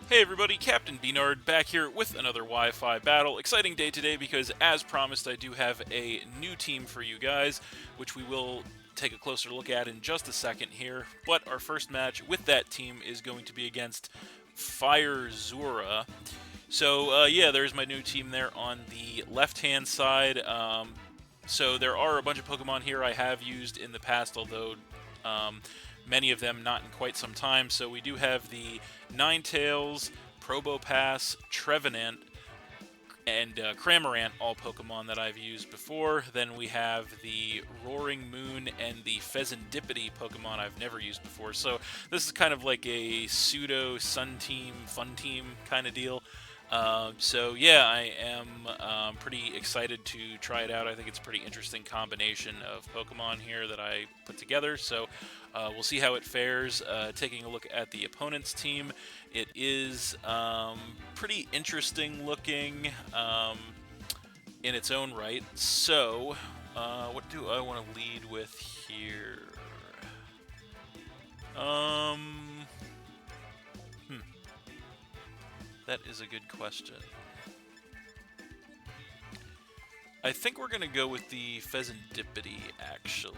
Hey everybody, Captain B-Nard back here with another Wi-Fi battle. Exciting day today because, as promised, I do have a new team for you guys, which we will take a closer look at in just a second here. But our first match with that team is going to be against FyreZorua. So, yeah, there's my new team there on the left-hand side. So there are a bunch of Pokemon here I have used in the past, although many of them not in quite some time. So we do have the Ninetales, Probopass, Trevenant, and Cramorant, all Pokemon that I've used before. Then we have the Roaring Moon and the Pheasantipity Pokemon I've never used before. So this is kind of like a pseudo Sun Team, Fun Team kind of deal. So yeah, I am pretty excited to try it out. I think it's a pretty interesting combination of Pokemon here that I put together. So we'll see how it fares. Taking a look at the opponent's team, it is pretty interesting looking in its own right. So what do I want to lead with here? That is a good question. I think we're going to go with the Pheasantipity, actually.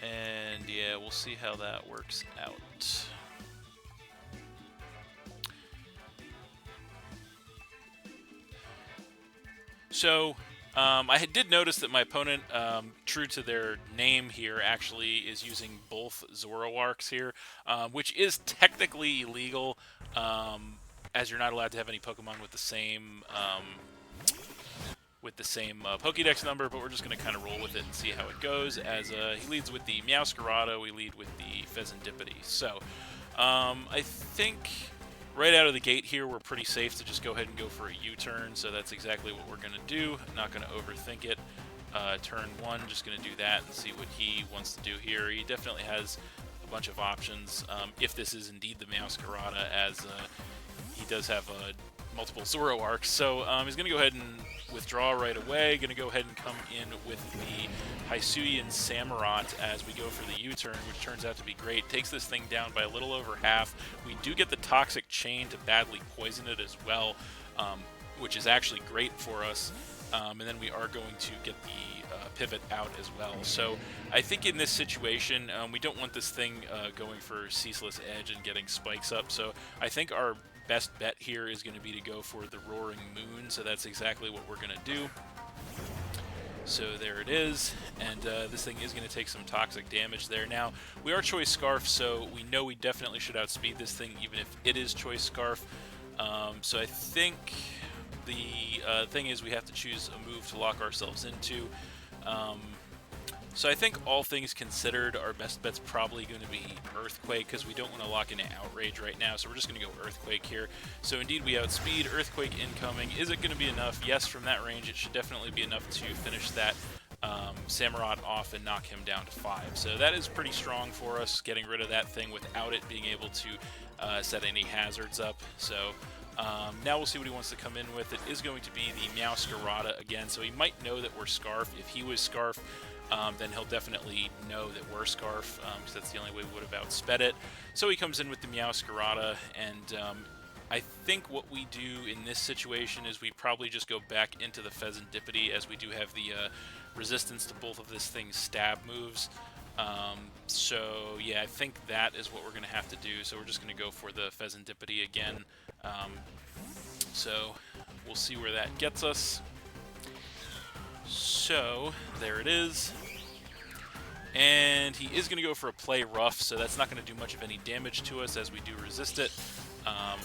And yeah, we'll see how that works out. So, I did notice that my opponent, true to their name here, actually is using both Zoroarks here, which is technically illegal, as you're not allowed to have any Pokemon with the same Pokédex number. But we're just going to kind of roll with it and see how it goes. As he leads with the Meowscarada, we lead with the Pheasantipity. So, I think right out of the gate here, we're pretty safe to just go ahead and go for a U-turn, so that's exactly what we're going to do. Not going to overthink it. Turn one, just going to do that and see what he wants to do here. He definitely has a bunch of options, if this is indeed the Meowscarada, as he does have multiple Zoroarks. So he's going to go ahead and withdraw right away. Going to go ahead and come in with the Hisuian Samurott as we go for the U-turn, which turns out to be great. Takes this thing down by a little over half. We do get the Toxic Chain to badly poison it as well, which is actually great for us. And then we are going to get the pivot out as well. So I think in this situation, we don't want this thing going for Ceaseless Edge and getting spikes up. So I think our best bet here is going to be to go for the Roaring Moon. So that's exactly what we're going to do. So there it is, and this thing is going to take some toxic damage there. Now, we are Choice Scarf, so we know we definitely should outspeed this thing, even if it is Choice Scarf. So I think the thing is we have to choose a move to lock ourselves into. So I think all things considered, our best bet's probably going to be Earthquake, because we don't want to lock into Outrage right now, so we're just going to go Earthquake here. So indeed we outspeed, Earthquake incoming. Is it going to be enough? Yes, from that range it should definitely be enough to finish that Samurott off and knock him down to 5. So that is pretty strong for us, getting rid of that thing without it being able to set any hazards up. So now we'll see what he wants to come in with. It is going to be the Meowscarada again, so he might know that we're Scarf. If he was Scarf, then he'll definitely know that we're Scarf, because that's the only way we would have outsped it. So he comes in with the Meowscarada, and I think what we do in this situation is we probably just go back into the Pheasantipity, as we do have the resistance to both of this thing's stab moves. So yeah, I think that is what we're going to have to do. So we're just going to go for the Pheasantipity again. So we'll see where that gets us. So there it is. And he is going to go for a Play Rough, so that's not going to do much of any damage to us as we do resist it.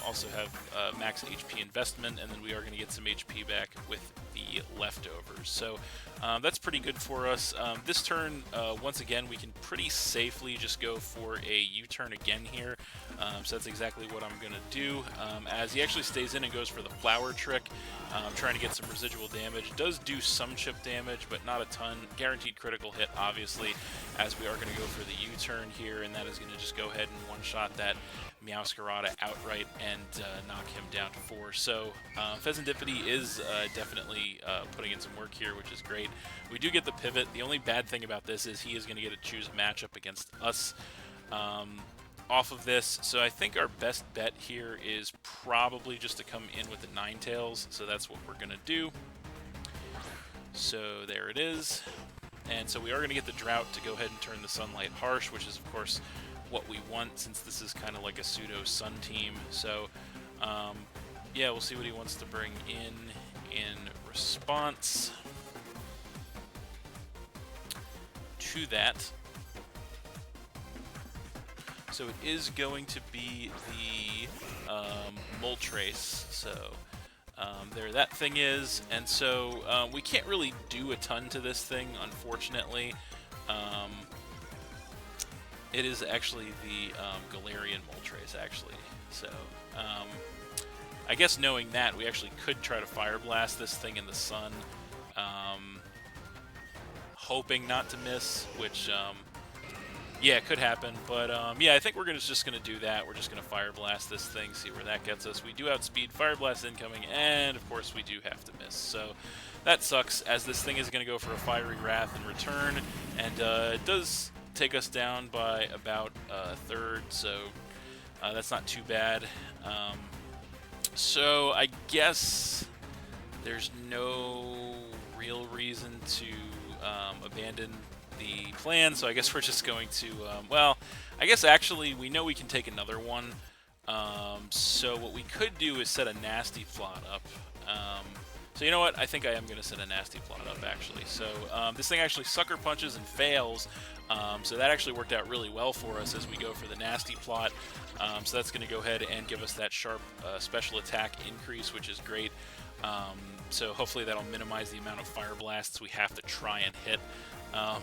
Also have max HP investment, and then we are going to get some HP back with the leftovers. So that's pretty good for us. This turn, once again, we can pretty safely just go for a U-turn again here. So that's exactly what I'm going to do. As he actually stays in and goes for the Flower Trick, trying to get some residual damage. Does do some chip damage, but not a ton. Guaranteed critical hit, obviously, as we are going to go for the U-turn here, and that is going to just go ahead and one-shot that Meowscarada outright and knock him down to 4. So Fezandipity is definitely putting in some work here, which is great. We do get the pivot. The only bad thing about this is he is going to get to choose a matchup against us off of this. So I think our best bet here is probably just to come in with the Ninetales. So that's what we're going to do. So there it is. And so we are going to get the Drought to go ahead and turn the Sunlight Harsh, which is, of course, what we want since this is kind of like a pseudo-Sun team. So, yeah, we'll see what he wants to bring in response to that. So it is going to be the Moltres. So there that thing is, and so we can't really do a ton to this thing, unfortunately. It is actually the Galarian Moltres, actually. So I guess knowing that, we actually could try to Fire Blast this thing in the sun, hoping not to miss, which yeah, it could happen, but yeah, I think we're just going to do that. We're just going to Fire Blast this thing, see where that gets us. We do outspeed, Fire Blast incoming, and of course we do have to miss. So that sucks, as this thing is going to go for a Fiery Wrath in return, and it does take us down by about a third, so that's not too bad. So I guess there's no real reason to abandon the plan, so I guess we're just going to, well, I guess actually we know we can take another one, so what we could do is set a Nasty Plot up. So you know what, I think I am going to set a Nasty Plot up, actually. So this thing actually Sucker Punches and fails, so that actually worked out really well for us as we go for the Nasty Plot. So that's going to go ahead and give us that sharp special attack increase, which is great. So hopefully that'll minimize the amount of Fire Blasts we have to try and hit.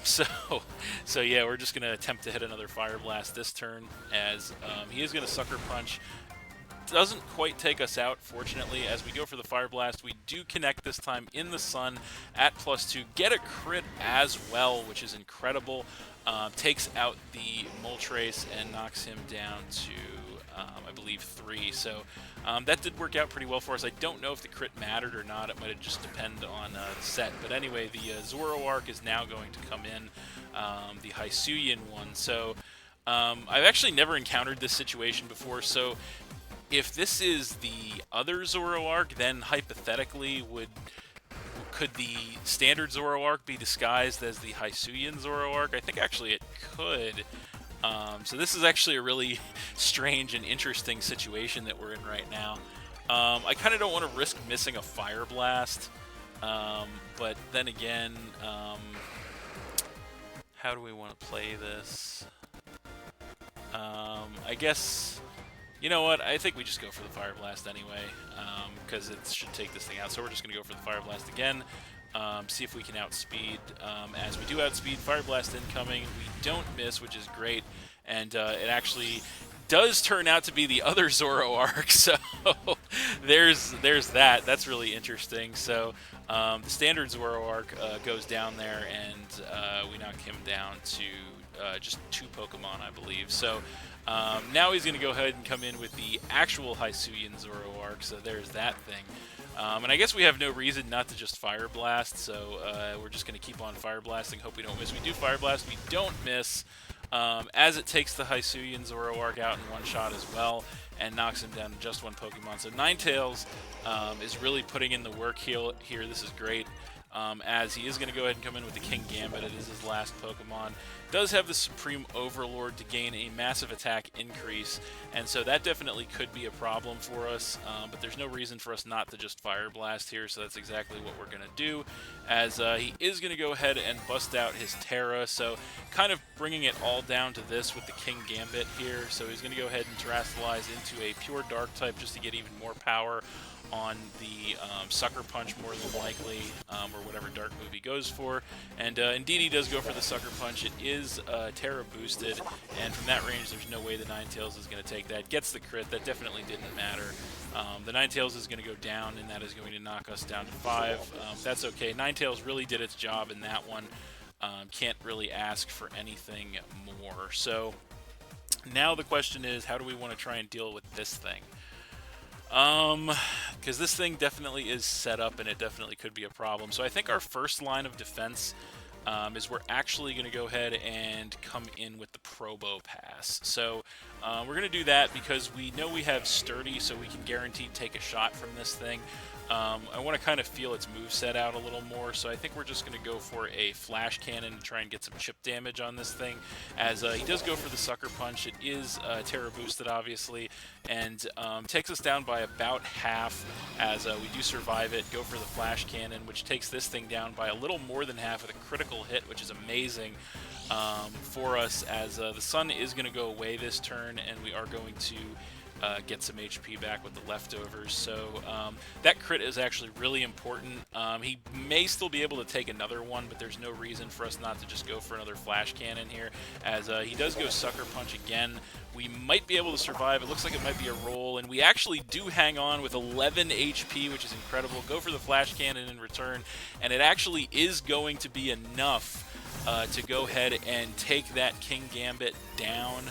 So yeah, we're just going to attempt to hit another Fire Blast this turn, as he is going to Sucker Punch. Doesn't quite take us out, fortunately. As we go for the Fire Blast, we do connect this time in the sun at +2, get a crit as well, which is incredible. Takes out the Moltres and knocks him down to, I believe, 3. So that did work out pretty well for us. I don't know if the crit mattered or not. It might have just depended on the set. But anyway, the Zoroark is now going to come in, the Hisuian one. So I've actually never encountered this situation before. So if this is the other Zoroark, then hypothetically could the standard Zoroark be disguised as the Hisuian Zoroark? I think actually it could. So this is actually a really strange and interesting situation that we're in right now. I kind of don't want to risk missing a Fire Blast, but then again, how do we want to play this? I guess, you know what, I think we just go for the Fire Blast anyway, because it should take this thing out. So we're just going to go for the Fire Blast again, see if we can outspeed. As we do outspeed, Fire Blast incoming, we don't miss, which is great, and it actually does turn out to be the other Zoroark, so there's that. That's really interesting. So the standard Zoroark goes down there, and we knock him down to just 2 Pokemon, I believe. So now he's going to go ahead and come in with the actual Hisuian Zoroark, so there's that thing. And I guess we have no reason not to just Fire Blast, so we're just going to keep on Fire Blasting, hope we don't miss. We do Fire Blast, we don't miss, as it takes the Hisuian Zoroark out in one shot as well, and knocks him down to just 1 Pokemon. So Ninetales is really putting in the work here. This is great. As he is going to go ahead and come in with the King Gambit. It is his last Pokemon. Does have the Supreme Overlord to gain a massive attack increase, and so that definitely could be a problem for us, but there's no reason for us not to just Fire Blast here, so that's exactly what we're going to do, as he is going to go ahead and bust out his Terra, so kind of bringing it all down to this with the King Gambit here. So he's going to go ahead and Terastallize into a pure Dark type just to get even more power on the Sucker Punch, more than likely, or whatever Dark move he goes for. And indeed he does go for the Sucker Punch. It is Terra boosted, and from that range there's no way the Ninetales is going to take that. Gets the crit, that definitely didn't matter. The Ninetales is going to go down, and that is going to knock us down to 5. That's okay. Ninetales really did its job in that one. Can't really ask for anything more. So Now the question is, how do we want to try and deal with this thing? Because this thing definitely is set up, and it definitely could be a problem. So I think our first line of defense is we're actually going to go ahead and come in with the Probo Pass. So we're going to do that because we know we have Sturdy, so we can guaranteed take a shot from this thing. I want to kind of feel its moveset out a little more, so I think we're just going to go for a Flash Cannon and try and get some chip damage on this thing, as he does go for the Sucker Punch. It is Terra boosted, obviously, and takes us down by about half as we do survive it, go for the Flash Cannon, which takes this thing down by a little more than half with a critical hit, which is amazing for us, as the Sun is going to go away this turn, and we are going to get some HP back with the leftovers. So that crit is actually really important. He may still be able to take another one, but there's no reason for us not to just go for another Flash Cannon here, as he does go Sucker Punch again. We might be able to survive. It looks like it might be a roll, and we actually do hang on with 11 HP, which is incredible. Go for the Flash Cannon in return, and it actually is going to be enough to go ahead and take that King Gambit down.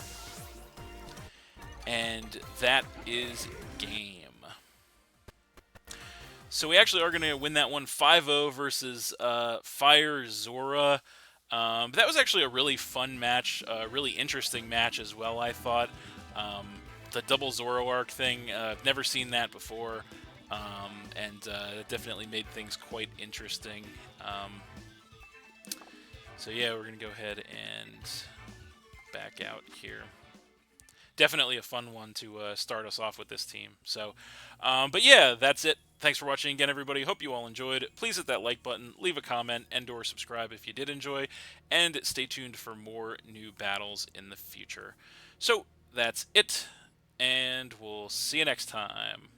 And that is game. So we actually are going to win that one 5-0 versus FyreZorua. That was actually a really fun match, a really interesting match as well, I thought. The double Zoroark thing, I've never seen that before, and it definitely made things quite interesting. So yeah, we're going to go ahead and back out here. Definitely a fun one to start us off with this team. So, but yeah, that's it. Thanks for watching again, everybody. Hope you all enjoyed. Please hit that like button, leave a comment, and/or subscribe if you did enjoy, and stay tuned for more new battles in the future. So, that's it, and we'll see you next time.